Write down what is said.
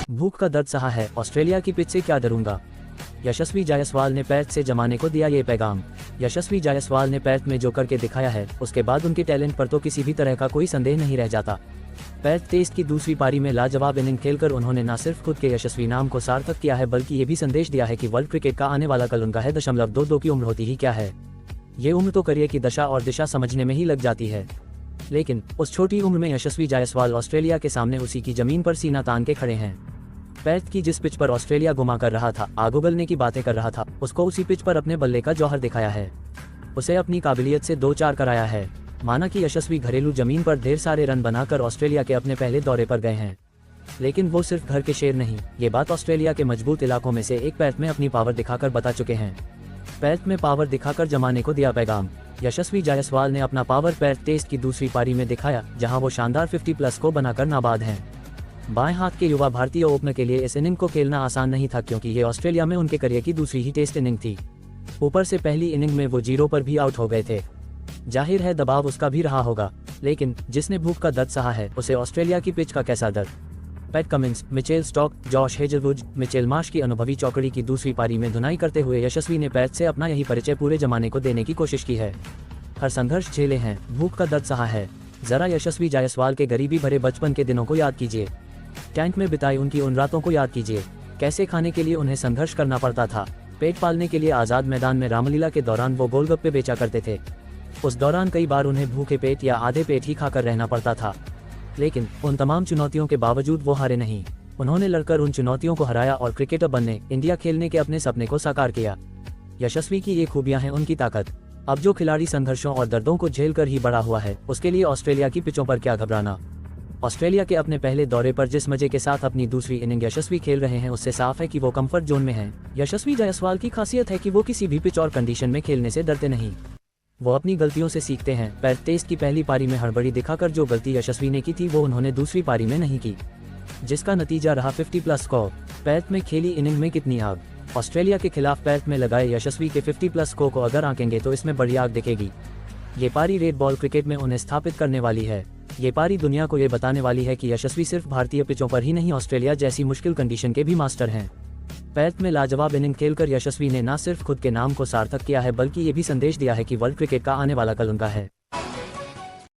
भूख का दर्द सहा है, ऑस्ट्रेलिया की पिच से क्या डरूंगा। यशस्वी जायसवाल ने पैट से जमाने को दिया ये पैगाम। यशस्वी जायसवाल ने पैट में जो करके दिखाया है, उसके बाद उनके टैलेंट पर तो किसी भी तरह का कोई संदेह नहीं रह जाता। पैट टेस्ट की दूसरी पारी में लाजवाब इनिंग खेलकर उन्होंने न सिर्फ खुद के यशस्वी नाम को सार्थक किया है, बल्कि ये भी संदेश दिया है कि वर्ल्ड क्रिकेट का आने वाला कल उनका है। 22 की उम्र होती ही क्या है, ये उम्र तो करियर की दशा और दिशा समझने में ही लग जाती है। लेकिन उस छोटी उम्र में यशस्वी जायसवाल ऑस्ट्रेलिया के सामने उसी की जमीन पर सीना तान के खड़े हैं। पैट की जिस पिच पर ऑस्ट्रेलिया घुमा कर रहा था, आग उगलने की बातें कर रहा था, उसको उसी पिच पर अपने बल्ले का जौहर दिखाया है। उसे अपनी काबिलियत से 2-4 कराया है। माना कि यशस्वी घरेलू जमीन पर ढेर सारे रन बनाकर ऑस्ट्रेलिया के अपने पहले दौरे पर गए हैं, लेकिन वो सिर्फ घर के शेर नहीं, ये बात ऑस्ट्रेलिया के मजबूत इलाकों में से एक पैट में अपनी पावर दिखाकर बता चुके हैं। पैट में पावर दिखाकर जमाने को दिया पैगाम। यशस्वी जायसवाल ने अपना पावर पैट टेस्ट की दूसरी पारी में दिखाया, जहां वो शानदार 50+ को बनाकर नाबाद हैं। बाएं हाथ के युवा भारतीय ओपनर के लिए इस इनिंग को खेलना आसान नहीं था, क्योंकि ये ऑस्ट्रेलिया में उनके करियर की दूसरी ही टेस्ट इनिंग थी। ऊपर से पहली इनिंग में वो 0 पर भी आउट हो गए थे। जाहिर है दबाव उसका भी रहा होगा, लेकिन जिसने भूख का दर्द सहा है, उसे ऑस्ट्रेलिया की पिच का कैसा दर्द। PAT Cummins, Mitchell stock, Josh Hazlewood, Mitchell Marsh की अनुभवी चौकड़ी की दूसरी पारी में धुनाई करते हुए यशस्वी ने पैट से अपना यही परिचय पूरे जमाने को देने की कोशिश की है। हर संघर्ष झेले हैं, भूख का दर्द सहा है। जरा यशस्वी जायसवाल के गरीबी भरे बचपन के दिनों को याद कीजिए। टैंक में बिताई उनकी उन रातों को याद कीजिए। कैसे खाने के लिए उन्हें संघर्ष करना पड़ता था। पेट पालने के लिए आज़ाद मैदान में रामलीला के दौरान वो गोलगप्पे बेचा करते थे। उस दौरान कई बार उन्हें भूखे पेट या आधे पेट ही खाकर रहना पड़ता था, लेकिन उन तमाम चुनौतियों के बावजूद वो हारे नहीं। उन्होंने लड़कर उन चुनौतियों को हराया और क्रिकेटर बनने, इंडिया खेलने के अपने सपने को साकार किया। यशस्वी की ये खूबियां हैं उनकी ताकत। अब जो खिलाड़ी संघर्षों और दर्दों को झेल कर ही बड़ा हुआ है, उसके लिए ऑस्ट्रेलिया की पिचों पर क्या घबराना। ऑस्ट्रेलिया के अपने पहले दौरे पर जिस मजे के साथ अपनी दूसरी इनिंग यशस्वी खेल रहे हैं, उससे साफ है कि वो कंफर्ट जोन में हैं। यशस्वी जायसवाल की खासियत है कि वो किसी भी पिच और कंडीशन में खेलने से डरते नहीं। वो अपनी गलतियों से सीखते हैं। पैट टेस्ट की पहली पारी में हड़बड़ी दिखाकर जो गलती यशस्वी ने की थी, वो उन्होंने दूसरी पारी में नहीं की, जिसका नतीजा रहा 50+ स्कोर। पैट में खेली इनिंग में कितनी आग। ऑस्ट्रेलिया के खिलाफ पैट में लगाए यशस्वी के 50+ स्कोर को अगर आंकेंगे तो इसमें बड़ी आग दिखेगी। ये पारी रेड बॉल क्रिकेट में उन्हें स्थापित करने वाली है। ये पारी दुनिया को ये बताने वाली है कि यशस्वी सिर्फ भारतीय पिचों पर ही नहीं, ऑस्ट्रेलिया जैसी मुश्किल कंडीशन के भी मास्टर हैं। पैट में लाजवाब इनिंग खेलकर यशस्वी ने न सिर्फ खुद के नाम को सार्थक किया है, बल्कि ये भी संदेश दिया है कि वर्ल्ड क्रिकेट का आने वाला कल उनका है।